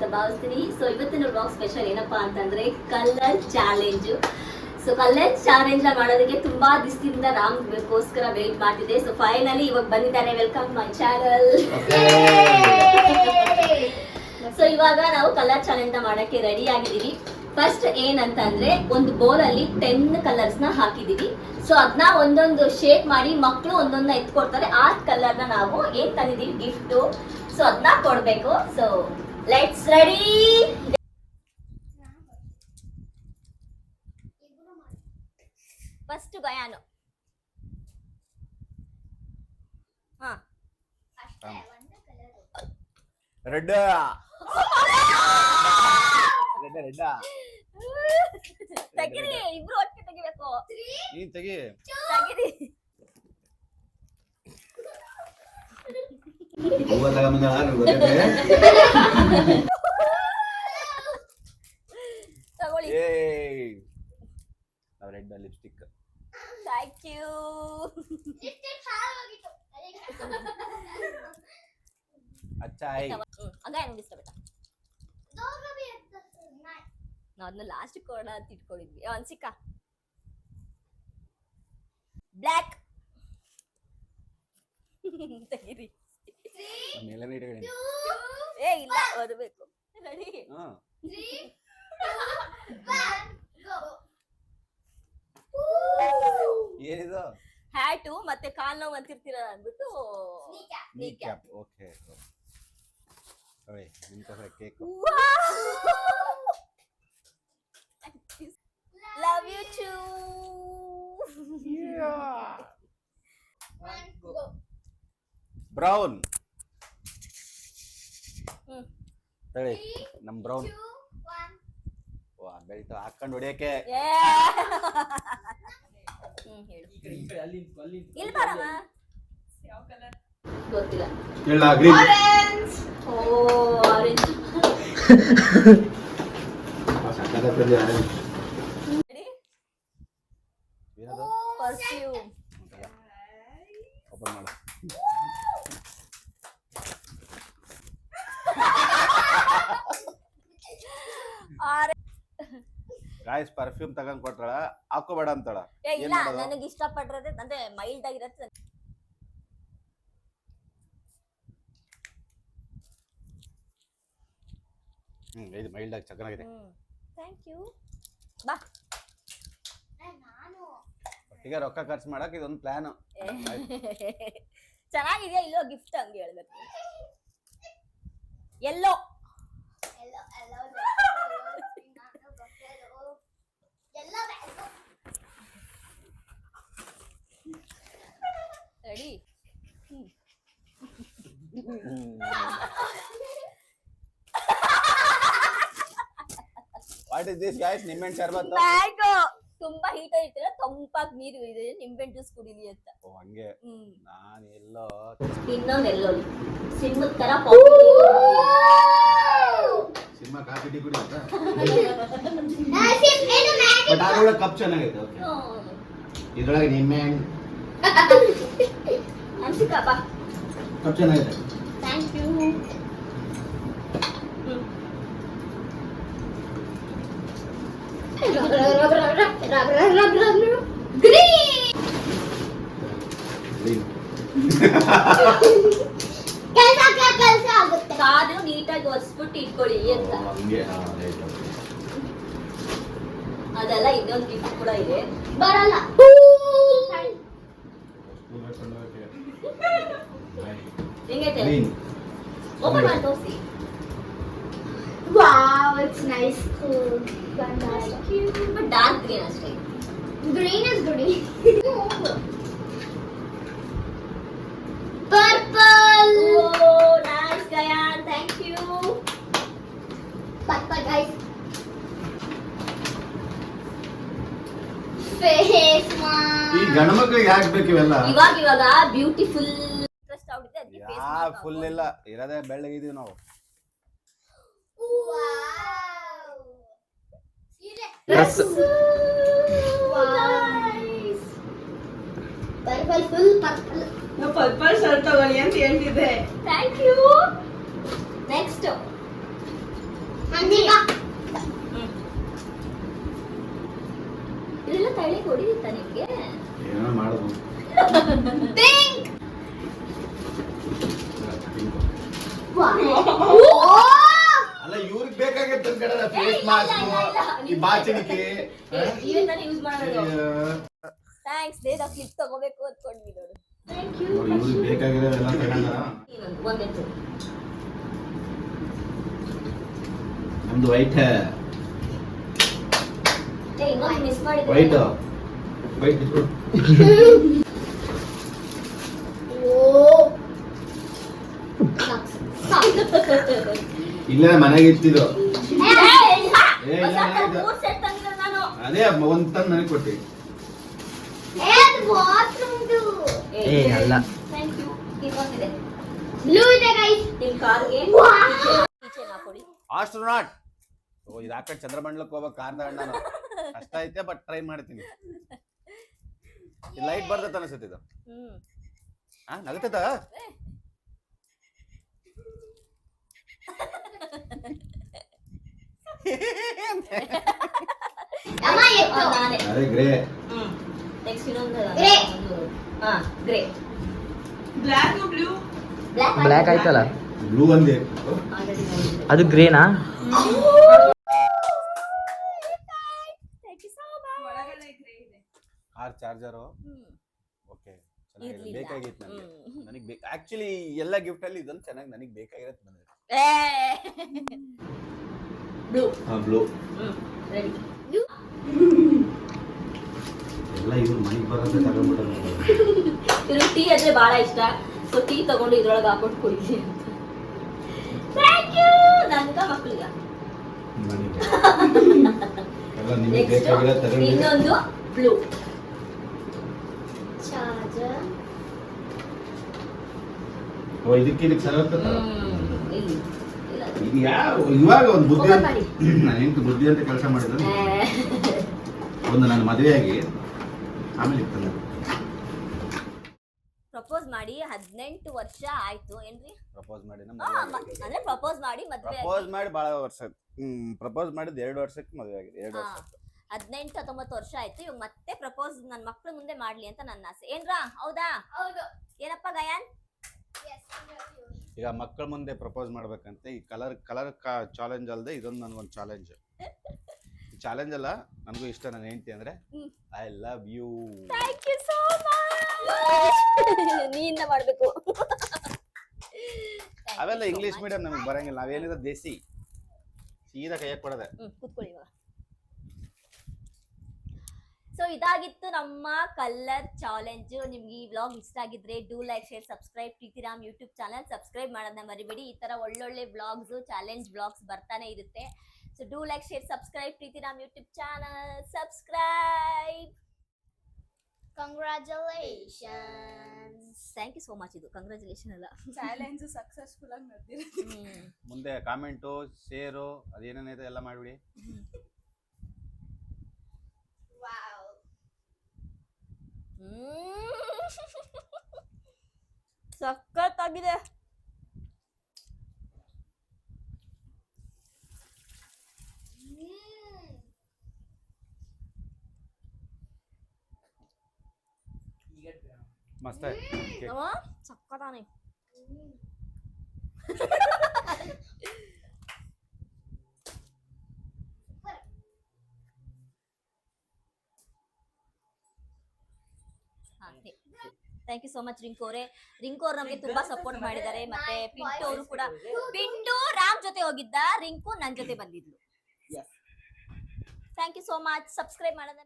ಅಂತ ಭಾವಿಸ್ತೀನಿ. ಸೊ ಇವತ್ತಿನ ಬ್ಲಾಗ್ ಸ್ಪೆಷಲ್ ಏನಪ್ಪಾ ಅಂತಂದ್ರೆ colour challenge. So colour challenge ಮಾಡೋದಕ್ಕೆ ತುಂಬಾ ದಿವಸದಿಂದ ರಾಮ್ಗೋಸ್ಕರ ವೇಟ್ ಮಾಡ್ತಿದ್ದೆ. ಸೊ ಫೈನಲಿ ಇವಾಗ ಬಂದಿದ್ದಾರೆ. Welcome my channel. ಸೊ ಇವಾಗ ನಾವು ಕಲರ್ ಚಾಲೆಂಜ್ ಮಾಡಕ್ಕೆ ರೆಡಿ ಆಗಿದ್ದೀವಿ. ಫಸ್ಟ್ ಏನಂತಂದ್ರೆ ಒಂದು ಬೌಲ್ ಅಲ್ಲಿ 10 ಕಲರ್ಸ್ ನ ಹಾಕಿದೀವಿ. ಸೊ ಅದನ್ನ ಒಂದೊಂದು ಶೇಪ್ ಮಾಡಿ ಮಕ್ಕಳು ಒಂದೊಂದನ್ನ ಎತ್ಕೊಡ್ತಾರೆ. ಆ ಕಲರ್ ನ ನಾವು ಏನ್ ತಂದಿದೀವಿ ಗಿಫ್ಟ್, ಸೊ ಅದನ್ನ ಕೊಡ್ಬೇಕು. So let's ready. ಫಸ್ಟ್ ಗಯಾನು. ರೆಡ್ ತೆಗಿರಿ, ಇಬ್ರು ಒಟ್ಟಿಗೆ ತೆಗಿಬೇಕು. ನೀನ್ ತೆಗಿ. ತೆಗಿರಿ. ತಗೊಳ್ಳಿ. Red lipstick. Thank you. अच्छा है ಹಂಗ ಏನು ಇಷ್ಟ ಬೇಡ. ನಾವು ಅದನ್ನ ಲಾಸ್ಟ್ ಕೊಡ ಅಂತ ಇಟ್ಕೊಂಡಿದ್ವಿ. ಒಂದ್ ಸಿಕ್ಕ ಬ್ಲ್ಯಾಕ್. ತೆಗೀರಿ. ಏ ಇಲ್ಲ, ಓದಬೇಕು. ರೆಡಿ? ಏನಿದು? ಹ್ಯಾಟು ಮತ್ತೆ ಕಾಲ್ ನೋವು ಅಂತಿರ್ತೀರ ಅಂದ್ಬಿಟ್ಟು ನೀ ಕ್ಯಾಪ್. ಓಕೆ. ಓಯ್ ನಿಂತ cake. Love you too. Brown. ತಳಿ ನಮ್ ಬ್ರೌನ್. ವಾ ಬೆಲ್ಟ್ ಹಾಕೊಂಡು ಹೊಡಿಯಕ್ಕೆ. ಇಲ್ಲಿ ಬರವ. ಯಾವ ಕಲರ್ ಗೊತ್ತಿಲ್ಲ. ಇಲ್ಲ ಗ್ರೀನ್. ಆರೆಂಜ್. ಓ ಆರೆಂಜ್. ಸಕ್ಕದ ಕಲರ್ ಆರೆಂಜ್. ರೆಡಿ? ಏನದು? ಪರ್ಫ್ಯೂಮ್. ಓಪನ್ ಮಾಡು. ಗಾಯ್ಸ್ ಪರ್ಫ್ಯೂಮ್ ತಗೊಂಡ್ ಕೊಟ್ರಳ ಹಾಕೋಬೇಡ ಅಂತಳ. ಏ ಇಲ್ಲ, ನನಗೆ ಇಷ್ಟಪಟ್ಟಿರೋದೇ ಅಂದ್ರೆ ಮೈಲ್ಡ್ ಆಗಿರತ್ತೆ. ಇದು ಮೈಲ್ಡ್ ಆಗಿ ಚೆನ್ನಾಗಿದೆ. Thank you. ಬಾ. ಒಟ್ಟಿಗೆ ರೊಕ್ಕ ಖರ್ಚು ಮಾಡಕ್ ಇದೊಂದು ಪ್ಲಾನ್. ಚೆನ್ನಾಗಿದೆಯಾ ಇಲ್ಲೋ ಗಿಫ್ಟ್ ಹಂಗೆ ಹೇಳ್ಬೇಕು. ಎಲ್ಲೋ. Ready? What is this guys? ನಿಂಬೆಹಣ್ಣು ಶರ್ಬತ್. ಮ್ಯಾಂಗೋ. ತುಂಬಾ ಹೀಟ್ ಆಗಿರ್ತೀರ, ತಂಪಾಗಿ ನೀರು ಇದೆ, ನಿಂಬೆಹಣ್ಣು ಜ್ಯೂಸ್ ಕುಡಿಲಿ ಅಂತ. ಓ ಹಂಗೆ. ನಾನು ಎಲ್ಲೋ ಇನ್ನೊಂದು ಎಲ್ಲೋ ಸಿನಿಮಾ ತರ ಸಿನಿಮಾ ಕಾಫಿ ಟೀ ಕುಡಿ ಅಂತ. ಬಟ್ ಅದ್ರೊಳಗೆ ಕಪ್ ಚೆನ್ನಾಗೈತೆ. ಓಕೆ. ಇದ್ರೊಳಗೆ ನಿಂಬೆಹಣ್ಣು ಅನ್ಸಿಕಪ್ಪ. ಕಪ್ ಚೆನ್ನಾಗೈತೆ. Thank you. ಕಾದು ನೀಟಾಗಿ ಒರೆಸ್ಬಿಟ್ಟು ಇಟ್ಕೊಳ್ಳಿ ಅಂತ. ಅದೆಲ್ಲ ಇನ್ನೊಂದು ಗಿಫ್ಟ್ ಕೂಡ ಇದೆ. ಬರಲ್ಲ. ಹೆಂಗೈತೆ? ಓಪನ್ ಮಾಡಿ ತೋರಿಸಿ. Wow, it's nice. Cool. Fantastic. But dark green ಅಷ್ಟೇ. Green is green. Purple. Oh, nice, Gayan. Thank you. Purple, guys. Face mask. ಈ ಗಂಡ ಮಕ್ಕಳಿಗೆ ಯಾಕೆ ಬೇಕು ಇವೆಲ್ಲ? ಇವಾಗ ಬ್ಯೂಟಿಫುಲ್ ಇಂಟ್ರೆಸ್ಟ್ ಆಗ್ಬಿಡುತ್ತೆ. ಅದಕ್ಕೆ ಫೇಸ್ ಮಾಸ್ಕ್ ಫುಲ್ ಇಲ್ಲ ಇರೋದೇ ಬೆಳ್ಳಗಿದೀವಿ ನಾವು. Wow. Dress. Nice. Purple, full purple. ನಾವು ಪರ್ಪಲ್ ಶರ್ಟ್ ತಗೊಳ್ಳಿ ಅಂತ ಹೇಳ್ತಿದ್ದೆ. Thank you. ನೆಕ್ಸ್ಟ್ ಇದೆಲ್ಲ ತಳಿ ಹೊಡಿಯುತ್ತಾ ನಿಮ್ಗೆ? ಏನೋ ಮಾಡೋದು. ಅಲ್ಲ ಇವ್ರಿಗೆ ಬೇಕಾಗಿತ್ತು ಕಡೆ ಫೇಸ್ ಮಾಸ್ಕ್ ಈ ಬಾಚಣಿಕೆ ಇವೇ ತಾನೇ ಯೂಸ್ ಮಾಡೋದು. ಥ್ಯಾಂಕ್ಸ್ ದೇದ ಕ್ಲಿಪ್ ತಗೋಬೇಕು ಅಂದ್ಕೊಂಡ್ವಿ ನೋಡು. Thank you. ಇವ್ರಿಗೆ ಬೇಕಾಗಿರೋದೆಲ್ಲ ತಗೊಂಡ ಒಂದೇ ನಮ್ದು ವೈಟ್ ಇನ್ನೊಂದು ಮಿಸ್ ಮಾಡಿದ್ರೆ ವೈಟ್ ವೈಟ್ ಇಲ್ಲ ಮನೆಗೆ ಇತ್ತಿದ್ದು ಅದೇ ಒಂದ್ ತಂದು ನನಗೆ ಕೊಟ್ಟಿ ಅಲ್ಲ ಥ್ಯಾಂಕ್ ಯು. ಇನ್ನೊಂದಿದೆ ಬ್ಲೂ ಇದೆ ಗೈಸ್. ನಿಮ್ ಕಾರ್ಗೆ ಕೀಚೇನ್ ಹಾಕೊಡಿ. ಆಸ್ಟ್ರೋನಾಟ್ ಇದು ಹಾಕೊಂಡು ಚಂದ್ರಮಂಡಲಕ್ಕೆ ಹೋಗ್ಬೇಕು ಕಾರ್ ತಗೊಂಡು ನಾನು ಕಷ್ಟ ಐತೆ ಬಟ್ ಟ್ರೈ ಮಾಡ್ತೀನಿ ಲೈಟ್ ಬರ್ತೈತೆ ಅನಿಸುತ್ತೆ ಇದು ನಗತೈತ ಅಮ್ಮ ಎತ್ತು. ನಾನೇ. ಅದೇ ಗ್ರೇ ನೆಕ್ಸ್ಟ್ ಇನ್ನೊಂದು Grey. Grey black blue black ಆಯ್ತಲ್ಲ ಬ್ಲೂ ಅಂದೆ ಅದು ಗ್ರೇನಾ? ಒಳಗಡೆ ಗ್ರೇ ಇದೆ. ಕಾರ್ ಚಾರ್ಜರು ಓಕೆ ಚೆನ್ನಾಗಿದೆ ಇರ್ಲಿಲ್ಲ. ಬೇಕಾಗಿತ್ತು ನನಗೆ ನನಗೆ ಆಕ್ಚುಲಿ ಎಲ್ಲ ಗಿಫ್ಟ್ ಅಲ್ಲಿ ಇದೊಂದು ಚೆನ್ನಾಗಿ ನನಗೆ ಬೇಕಾಗಿರೋದು ಬಂದಿದೆ ಬ್ಲೂ ಬ್ಲೂ ರೆಡಿ. ಎಲ್ಲ ಇವ್ರು ಮನೆಗೆ ಬರೋದೇ ತಗೊಂಡ್ಬಿಟ್ಟು ಇವ್ರಿಗೆ ಟೀ ಅಂದ್ರೆ ಬಹಳ ಇಷ್ಟ. ಸೊ ಟೀ ತಗೊಂಡು ಇದ್ರೊಳಗೆ ಹಾಕೊಂಡು ಕುಡಿಲಿ ಅಂತ. Thank you. ನನ್ಗ ಮಕ್ಕಳಿಗ ನನಗೆ ಎಲ್ಲ ನಿಮಗೆ ನೆಕ್ಸ್ಟ್ ಬೇಕಾಗಿರೋದು ತಗೊಂಡು ಇನ್ನೊಂದು ಬ್ಲೂ. ಚಾರ್ಜರ್. ಓ ಇದಕ್ಕೆ ಸರತ್ತ ಇಲ್ಲಿ ಇಲ್ಲ ಇದು ಯಾವ ಇವಾಗ ಒಂದು ಬುದ್ಧಿ Open ಮಾಡಿ. ನಾನು ಎಂಟು ಬುದ್ಧಿ ಅಂತ ಕೆಲಸ ಮಾಡಿದ್ರು ಒಂದು ನನ್ನ ಮದುವೆಯಾಗಿ ಆಮೇಲೆ ಇರ್ತದೆ ಪ್ರಪೋಸ್ ಮಾಡಿ 18 ವರ್ಷ ಆಯ್ತು ಏನ್ರಿ? ಪ್ರಪೋಸ್ ಮಾಡಿ ಅಂದ್ರೆ ಪ್ರಪೋಸ್ ಮಾಡಿ ಮದ್ವೆ ಪ್ರಪೋಸ್ ಮಾಡಿ ಬಹಳ ವರ್ಷ ಪ್ರಪೋಸ್ ಮಾಡಿದ್ 2 ವರ್ಷಕ್ಕೆ ಮದುವೆ ಆಗಿದೆ 2 ವರ್ಷ 18-19 ವರ್ಷ ಆಯ್ತು. ಇವಾಗ ಮತ್ತೆ ಪ್ರಪೋಸ್ ನನ್ನ ಮಕ್ಳ ಮುಂದೆ ಮಾಡ್ಲಿ ಅಂತ ನನ್ನ ಆಸೆ. ಏನ್ರಾ? ಹೌದಾ? ಹೌದು. ಏನಪ್ಪ ಗಯಾನ್? ಈಗ ಮಕ್ಕಳ ಮುಂದೆ ಪ್ರಪೋಸ್ ಮಾಡ್ಬೇಕಂತ ಈ ಕಲರ್ ಚಾಲೆಂಜ್ ಅಲ್ಲದೆ ಇದೊಂದು ನನಗೊಂದು ಚಾಲೆಂಜ್ ಚಾಲೆಂಜ್ ಅಲ್ಲ ನನಗೂ ಇಷ್ಟ ನನ್ನ ಹೆಂಡತಿ ಅಂದ್ರೆ I love you. Thank you so much. ನೀಯಿಂದ ಮಾಡ್ಬೇಕು. ಅವೆಲ್ಲ ಇಂಗ್ಲಿಷ್ ಮೀಡಿಯಂ ನಮಗೆ ಬರಂಗಿಲ್ಲ ನಾವೇನಿದೆ ದೇಸಿ ಸೀದಾ ಕೈಯಾಗ ಕೊಡದೆ ಕೂತ್ಕೊಳ್ಳಿ ಇವಾಗ. ಸೊ ಇದಾಗಿತ್ತು ನಮ್ಮ ಕಲರ್ ಚಾಲೆಂಜ್. ನಿಮ್ಗೆ ಈ ವ್ಲಾಗ್ ಇಷ್ಟ ಆಗಿದ್ರೆ do like share subscribe Preethiram YouTube channel subscribe ಮಾಡೋದನ್ನ ಮರಿಬೇಡಿ. ಈ ತರ ಒಳ್ಳೊಳ್ಳೆ ವ್ಲಾಗ್ಸ್ ಚಾಲೆಂಜ್ ವ್ಲಾಗ್ಸ್ ಬರ್ತಾನೆ ಇರುತ್ತೆ. So do like share subscribe Preethiram YouTube channel subscribe. Congratulations. Thank you so much. ಇದು ಕಂಗ್ರಾಚುಲೇಷನ್ ಅಲ್ಲ, ಚಾಲೆಂಜ್ ಸಕ್ಸಸ್ಫುಲ್ ಆಗಿ ನಡೆದಿರೋದು. ಮುಂದೆ ಕಾಮೆಂಟು ಶೇರು ಅದೇನೇನೈತೆ ಎಲ್ಲ ಮಾಡ್ಬಿಡಿ. ಸಖತ್ತಾಗಿದೆ. ಮಸ್ತ್ ಸಖತ್ತಾನೆ. Thank you so much Rinku ಅವರೇ. ರಿಂಕು ಅವ್ರು ನಮಗೆ ತುಂಬಾ ಸಪೋರ್ಟ್ ಮಾಡಿದ್ದಾರೆ. ಮತ್ತೆ ಪಿಂಟು ಅವರು ಕೂಡ. ಪಿಂಟು ರಾಮ್ ಜೊತೆ ಹೋಗಿದ್ದ, ರಿಂಕು ನನ್ ಜೊತೆ ಬಂದಿದ್ಲು. Thank you so much. Subscribe ಮಾಡೋದನ್ನ